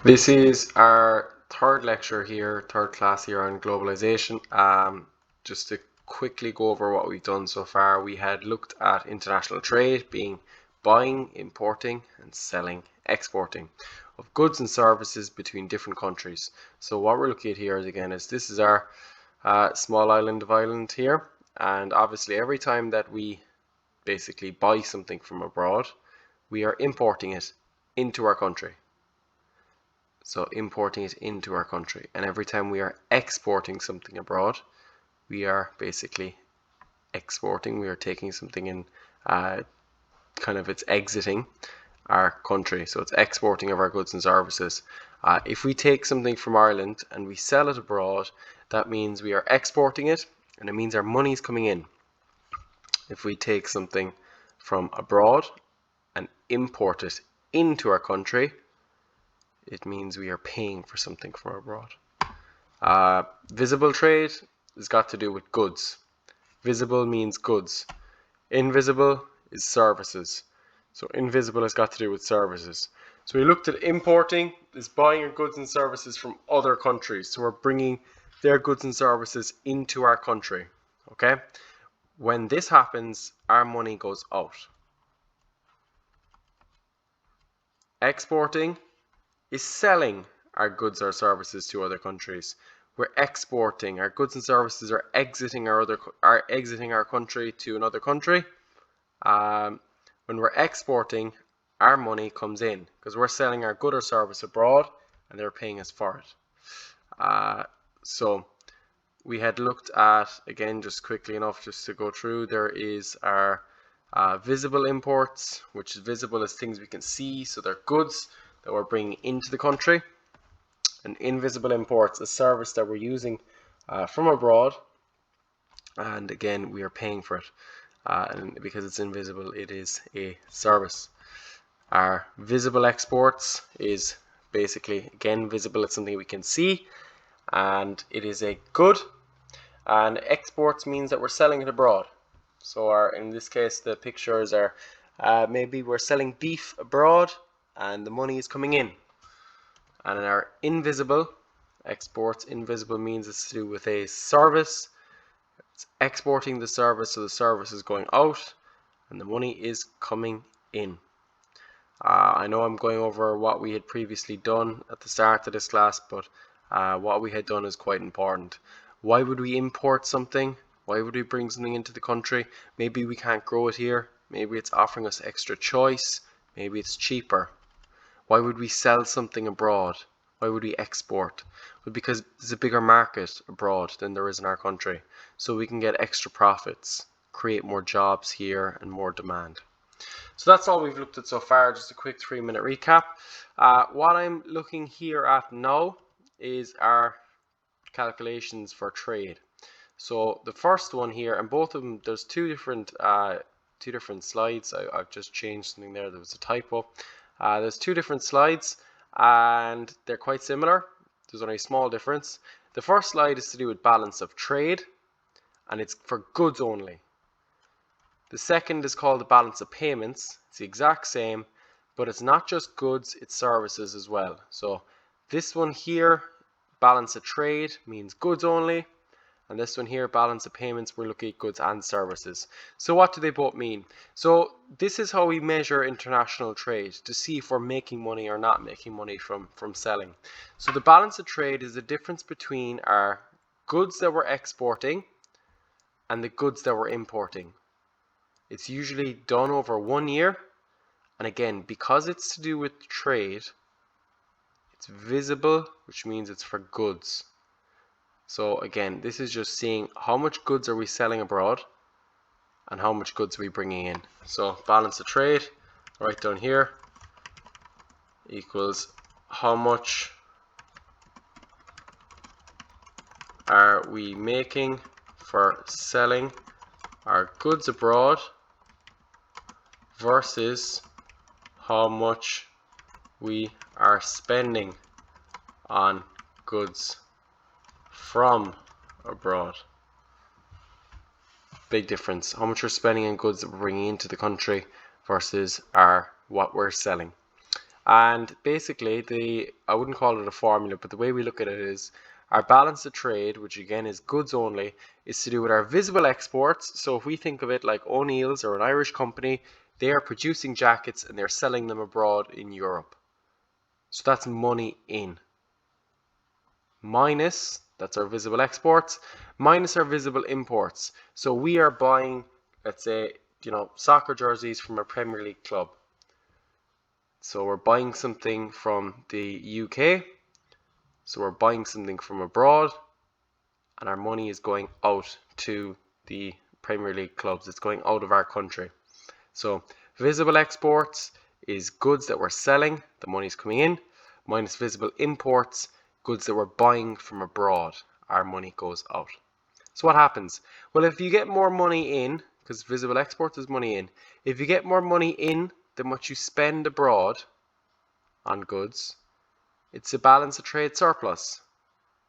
This is our third lecture here, third class here on globalization. Just to quickly go over what we've done so far, we had looked at international trade being buying, importing, and selling, exporting of goods and services between different countries. So what we're looking at here is this is our small island of Ireland here, and obviously every time that we basically buy something from abroad, we are importing it into our country. So importing it into our country. And every time we are exporting something abroad, we are basically exporting, we are taking something in, it's exiting our country. So it's exporting of our goods and services. If we take something from Ireland and we sell it abroad, that means we are exporting it and it means our money is coming in. If we take something from abroad and import it into our country, it means we are paying for something from abroad. Visible trade has got to do with goods. Visible means goods. Invisible is services. So invisible has got to do with services. So we looked at importing is buying your goods and services from other countries. So we're bringing their goods and services into our country. Okay? When this happens, our money goes out. Exporting is selling our goods or services to other countries. We're exporting. Our goods and services are exiting our country to another country. When we're exporting, our money comes in because we're selling our good or service abroad and they're paying us for it. So we had looked at, again, just quickly enough just to go through, there is our visible imports, which is visible as things we can see, so they're goods that we're bringing into the country, and invisible imports, a service that we're using from abroad, and again we are paying for it, and because it's invisible it is a service. Our visible exports is basically, again, visible, it's something we can see and it is a good, and exports means that we're selling it abroad. So in this case the pictures are maybe we're selling beef abroad and the money is coming in. And in our invisible exports, invisible means it's to do with a service. It's exporting the service, so the service is going out and the money is coming in. I know I'm going over what we had previously done at the start of this class, but what we had done is quite important. Why would we import something? Why would we bring something into the country? Maybe we can't grow it here. Maybe it's offering us extra choice. Maybe it's cheaper. Why would we sell something abroad? Why would we export? Well, because there's a bigger market abroad than there is in our country. So we can get extra profits, create more jobs here and more demand. So that's all we've looked at so far, just a quick 3-minute recap. What I'm looking here at now is our calculations for trade. So the first one here, and both of them, there's two different slides. I've just changed something there was a typo. There's two different slides and they're quite similar. There's only a small difference. The first slide is to do with balance of trade and it's for goods only. The second is called the balance of payments. It's the exact same, but it's not just goods, it's services as well. So this one here, balance of trade, means goods only. And this one here, balance of payments, we're looking at goods and services. So what do they both mean? So this is how we measure international trade to see if we're making money or not making money from selling. So the balance of trade is the difference between our goods that we're exporting and the goods that we're importing. It's usually done over 1 year. And again, because it's to do with trade, it's visible, which means it's for goods. So again, this is just seeing how much goods are we selling abroad and how much goods are we bringing in. So balance of trade, right down here, equals how much are we making for selling our goods abroad versus how much we are spending on goods from abroad. Big difference. How much we're spending on goods that we're bringing into the country versus what we're selling. And basically, I wouldn't call it a formula, but the way we look at it is our balance of trade, which again is goods only, is to do with our visible exports. So if we think of it like O'Neill's or an Irish company, they are producing jackets and they're selling them abroad in Europe. So that's money in. Minus, that's our visible exports, minus our visible imports. So we are buying, let's say, soccer jerseys from a Premier League club. So we're buying something from the UK. So we're buying something from abroad, and our money is going out to the Premier League clubs. It's going out of our country. So visible exports is goods that we're selling, the money's coming in, minus visible imports, goods that we're buying from abroad, our money goes out. So what happens? Well, if you get more money in, because visible exports is money in, if you get more money in than what you spend abroad on goods, it's a balance of trade surplus,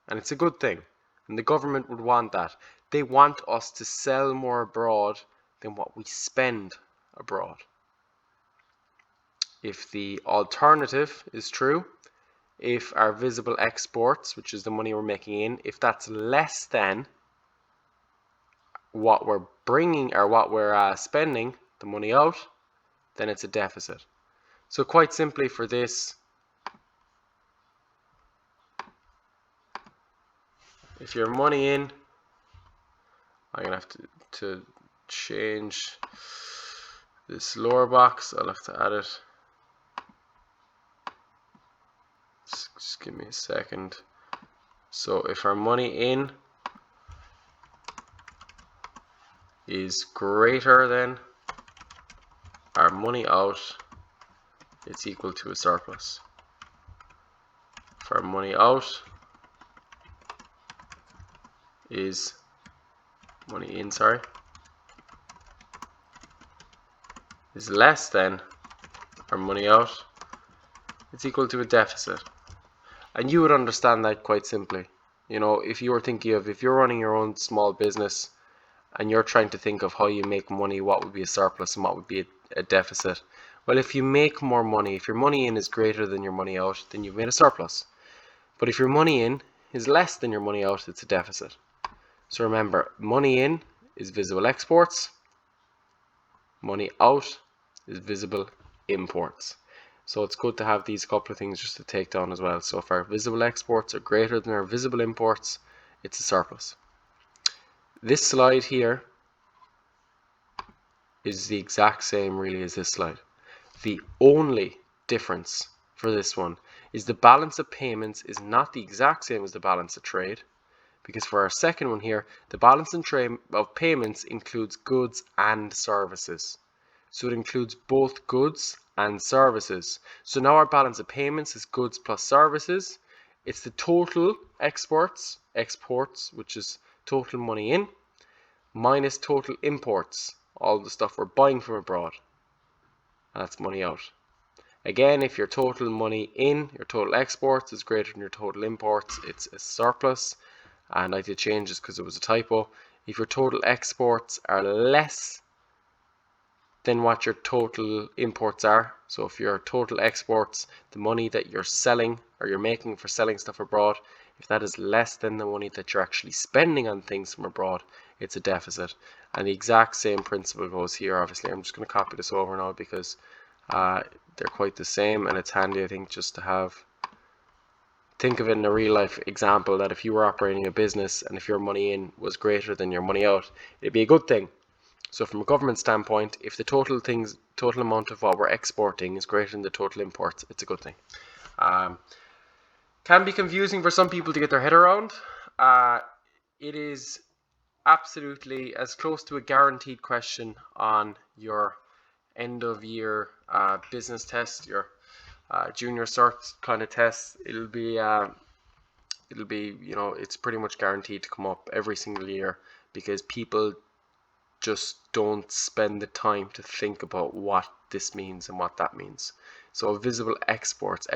and it's a good thing, and the government would want that. They want us to sell more abroad than what we spend abroad. If the alternative is true, if our visible exports, which is the money we're making in, if that's less than what we're bringing or what we're spending the money out, then it's a deficit. So quite simply for this, if your money in, I'm gonna have to change this lower box. I'll have to add it. Just give me a second. So if our money in is greater than our money out, it's equal to a surplus. If our money out is money in, is less than our money out, it's equal to a deficit. And you would understand that quite simply. If you were thinking of, if you're running your own small business and you're trying to think of how you make money, what would be a surplus and what would be a deficit. Well, if you make more money, if your money in is greater than your money out, then you've made a surplus. But if your money in is less than your money out, it's a deficit. So remember, money in is visible exports, money out is visible imports. So it's good to have these couple of things just to take down as well. So if our visible exports are greater than our visible imports, it's a surplus. This slide here is the exact same really as this slide. The only difference for this one is the balance of payments is not the exact same as the balance of trade, because for our second one here, the balance in trade of payments includes goods and services. So it includes both goods and services. So now our balance of payments is goods plus services. It's the total exports, which is total money in, minus total imports, all the stuff we're buying from abroad. And that's money out. Again, if your total money in, your total exports is greater than your total imports, it's a surplus. And I did change this because it was a typo. If your total exports are less than what your total imports are, so if your total exports, the money that you're selling or you're making for selling stuff abroad, if that is less than the money that you're actually spending on things from abroad, it's a deficit. And the exact same principle goes here. Obviously, I'm just going to copy this over now because they're quite the same, and it's handy, I think, just to think of it in a real life example, that if you were operating a business and if your money in was greater than your money out, it'd be a good thing. So from a government standpoint, if the total amount of what we're exporting is greater than the total imports, it's a good thing. Can be confusing for some people to get their head around. It is absolutely as close to a guaranteed question on your end of year business test, your junior cert kind of test. It'll be it's pretty much guaranteed to come up every single year, because people just don't spend the time to think about what this means and what that means. So visible exports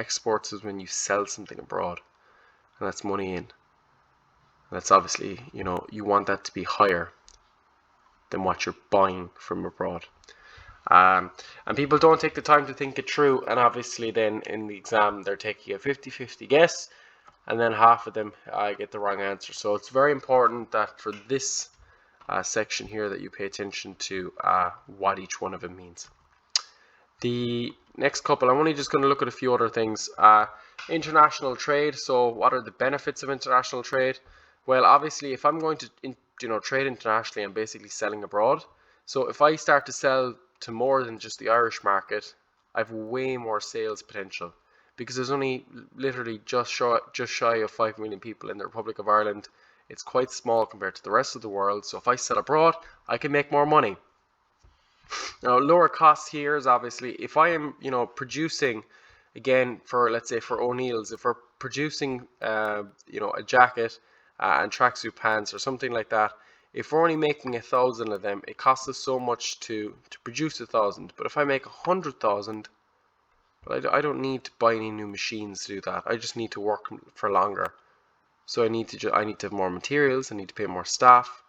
is when you sell something abroad, and that's money in. That's obviously, you want that to be higher than what you're buying from abroad. And people don't take the time to think it through, and obviously then in the exam they're taking a 50-50 guess, and then half of them get the wrong answer. So it's very important that for this section here that you pay attention to what each one of them means. The next couple, I'm only just going to look at a few other things. International trade. So what are the benefits of international trade? Well, obviously, if I'm going to trade internationally, I'm basically selling abroad. So if I start to sell to more than just the Irish market, I have way more sales potential, because there's only literally just shy of 5 million people in the Republic of Ireland. It's quite small compared to the rest of the world. So if I sell abroad, I can make more money. Now, lower costs here is obviously if I am, producing, again, for let's say for O'Neill's, if we're producing, a jacket and tracksuit pants or something like that, if we're only making 1,000 of them, it costs us so much to produce 1,000. But if I make 100,000, well, I don't need to buy any new machines to do that. I just need to work for longer. So I need to have more materials. I need to pay more staff.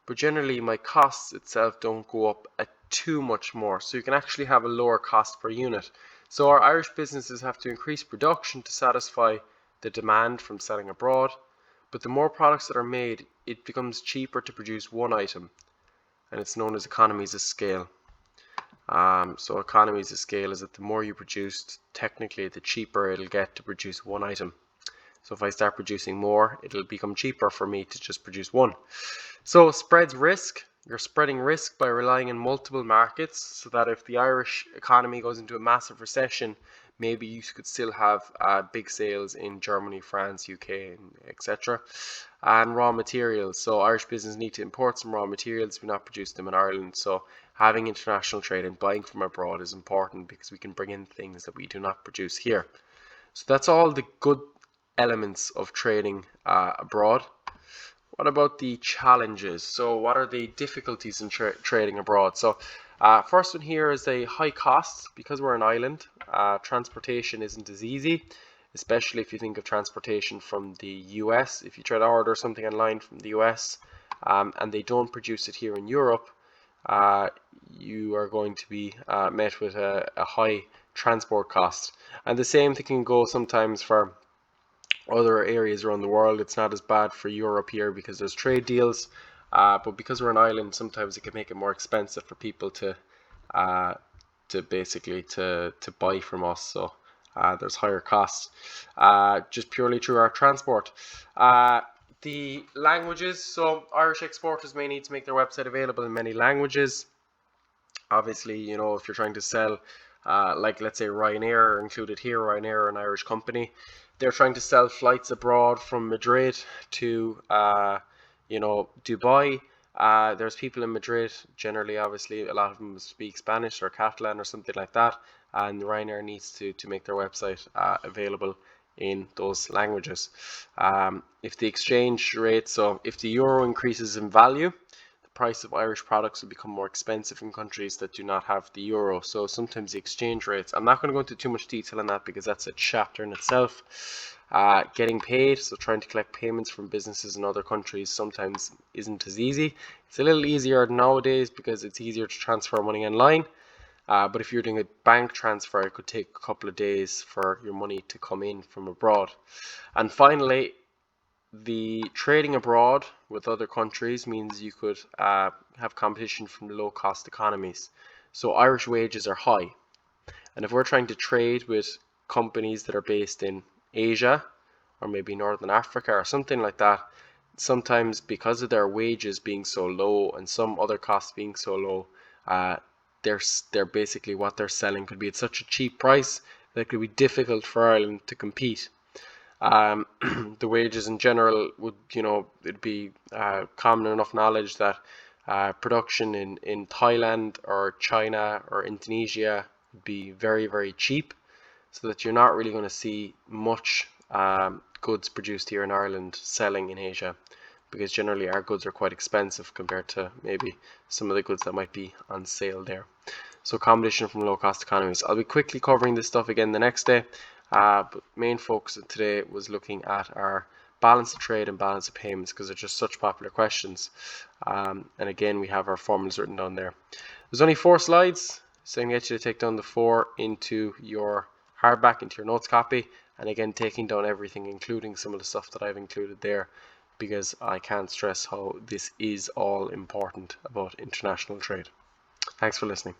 But generally, my costs itself don't go up too much more. So you can actually have a lower cost per unit. So our Irish businesses have to increase production to satisfy the demand from selling abroad. But the more products that are made, it becomes cheaper to produce one item. And it's known as economies of scale. So economies of scale is that the more you produce, technically the cheaper it'll get to produce one item. So if I start producing more, it'll become cheaper for me to just produce one. So spreads risk. You're spreading risk by relying on multiple markets, so that if the Irish economy goes into a massive recession, maybe you could still have big sales in Germany, France, UK, etc. And raw materials. So Irish business need to import some raw materials. We not produce them in Ireland. So having international trade and buying from abroad is important, because we can bring in things that we do not produce here. So that's all the good elements of trading abroad. What about the challenges? So what are the difficulties in trading abroad? So first one here is a high cost. Because we're an island, transportation isn't as easy, especially if you think of transportation from the US. If you try to order something online from the US and they don't produce it here in Europe, you are going to be met with a high transport cost. And the same thing can go sometimes for other areas around the world. It's not as bad for Europe here because there's trade deals, but because we're an island, sometimes it can make it more expensive for people to basically to buy from us. So there's higher costs just purely through our transport. The languages. So Irish exporters may need to make their website available in many languages. Obviously, if you're trying to sell, like let's say Ryanair included here, Ryanair are an Irish company. They're trying to sell flights abroad from Madrid to, Dubai. There's people in Madrid, generally, obviously, a lot of them speak Spanish or Catalan or something like that, and Ryanair needs to make their website available in those languages. If the exchange rate, so if the euro increases in value, price of Irish products will become more expensive in countries that do not have the euro. So sometimes the exchange rates, I'm not going to go into too much detail on that because that's a chapter in itself. Getting paid, so trying to collect payments from businesses in other countries sometimes isn't as easy. It's a little easier nowadays because it's easier to transfer money online. But if you're doing a bank transfer, it could take a couple of days for your money to come in from abroad. And finally, the trading abroad with other countries means you could have competition from low-cost economies. So Irish wages are high. And if we're trying to trade with companies that are based in Asia or maybe Northern Africa or something like that, sometimes because of their wages being so low and some other costs being so low, they're basically what they're selling could be at such a cheap price that it could be difficult for Ireland to compete. The wages in general would, it'd be common enough knowledge that production in Thailand or China or Indonesia would be very, very cheap, so that you're not really going to see much goods produced here in Ireland selling in Asia, because generally our goods are quite expensive compared to maybe some of the goods that might be on sale there. So competition from low-cost economies. I'll be quickly covering this stuff again the next day. But main focus of today was looking at our balance of trade and balance of payments, because they're just such popular questions. And again, we have our formulas written down there. There's only 4 slides, So I'm going to get you to take down the 4 into your hardback, into your notes copy, and again taking down everything, including some of the stuff that I've included there, because I can't stress how this is all important about international trade. Thanks for listening.